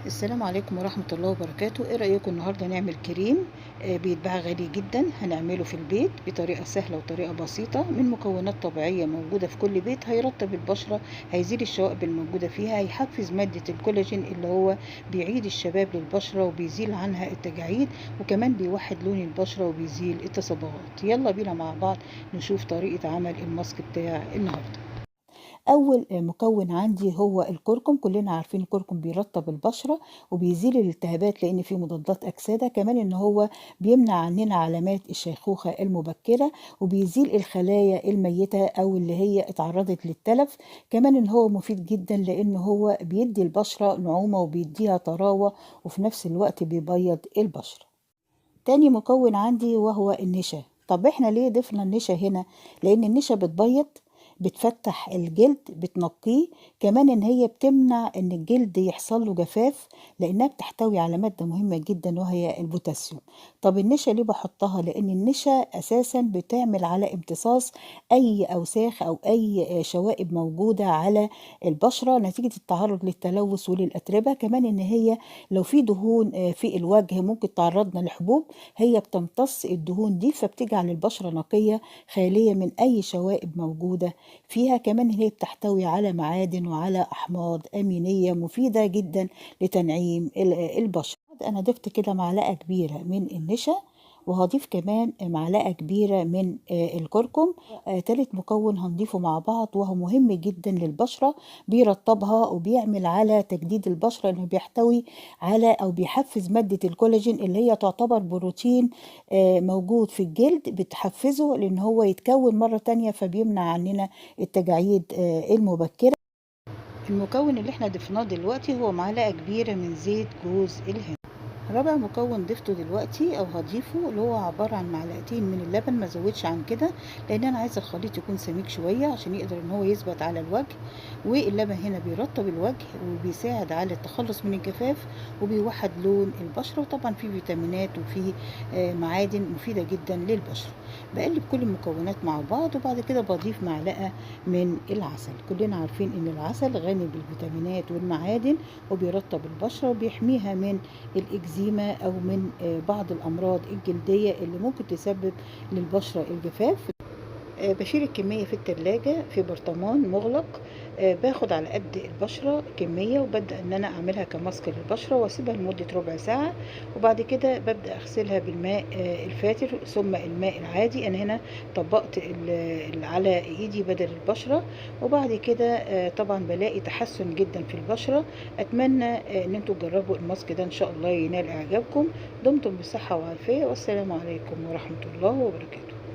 السلام عليكم ورحمة الله وبركاته. ايه رأيكم النهاردة نعمل كريم بيتباع غالي جدا. هنعمله في البيت بطريقة سهلة وطريقة بسيطة من مكونات طبيعية موجودة في كل بيت. هيرطب البشرة، هيزيل الشوائب الموجودة فيها، هيحفز مادة الكولاجين اللي هو بيعيد الشباب للبشرة وبيزيل عنها التجاعيد، وكمان بيوحد لون البشرة وبيزيل التصبغات. يلا بينا مع بعض نشوف طريقة عمل الماسك بتاع النهاردة. اول مكون عندي هو الكركم. كلنا عارفين الكركم بيرطب البشره وبيزيل الالتهابات لان فيه مضادات اكسده، كمان ان هو بيمنع عننا علامات الشيخوخه المبكره، وبيزيل الخلايا الميته او اللي هي اتعرضت للتلف. كمان ان هو مفيد جدا لان هو بيدي البشره نعومه وبيديها طراوه، وفي نفس الوقت بيبيض البشره. تاني مكون عندي وهو النشا. طب احنا ليه ضفنا النشا هنا؟ لان النشا بتبيض، بتفتح الجلد، بتنقيه، كمان ان هي بتمنع ان الجلد يحصل له جفاف لانها بتحتوي على مادة مهمة جدا وهي البوتاسيوم. طب النشا ليه بحطها؟ لان النشا اساسا بتعمل على امتصاص اي اوساخ او اي شوائب موجودة على البشرة نتيجة التعرض للتلوث وللاتربة. كمان ان هي لو في دهون في الوجه ممكن تعرضنا لحبوب، هي بتمتص الدهون دي فبتجعل البشرة نقية خالية من أي شوائب موجودة فيها. كمان هي بتحتوي على معادن وعلى أحماض أمينية مفيدة جدا لتنعيم البشرة. أنا ضفت كده معلقة كبيرة من النشا، وهضيف كمان معلقة كبيرة من الكركم. تالت مكون هنضيفه مع بعض وهو مهم جدا للبشرة، بيرطبها وبيعمل على تجديد البشرة، انه بيحتوي على او بيحفز مادة الكولاجين اللي هي تعتبر بروتين موجود في الجلد، بتحفزه لان هو يتكون مرة تانية فبيمنع عننا التجاعيد المبكرة. المكون اللي احنا ضفناه دلوقتي هو معلقة كبيرة من زيت جوز الهند. رابع مكون ضفته دلوقتي او هضيفه اللي هو عبارة عن معلقتين من اللبن، ما زودش عن كده لان انا عايزه الخليط يكون سميك شوية عشان يقدر ان هو يثبت على الوجه. واللبن هنا بيرطب الوجه وبيساعد على التخلص من الجفاف وبيوحد لون البشرة، وطبعا فيه فيتامينات وفيه معادن مفيدة جدا للبشرة. بقلب كل المكونات مع بعض وبعد كده بضيف معلقة من العسل. كلنا عارفين ان العسل غني بالفيتامينات والمعادن وبيرطب البشرة وبيحميها من الإكزيما أو من بعض الأمراض الجلدية اللي ممكن تسبب للبشرة الجفاف. بشيل الكمية في التلاجة في برطمان مغلق. باخد على قد البشرة كمية وببدأ ان انا اعملها كماسك للبشرة واسيبها لمدة ربع ساعة، وبعد كده ببدأ اغسلها بالماء الفاتر ثم الماء العادي. انا هنا طبقت على ايدي بدل البشرة، وبعد كده طبعا بلاقي تحسن جدا في البشرة. اتمنى ان انتوا تجربوا الماسك ده ان شاء الله ينال اعجابكم. دمتم بصحة وعافية، والسلام عليكم ورحمة الله وبركاته.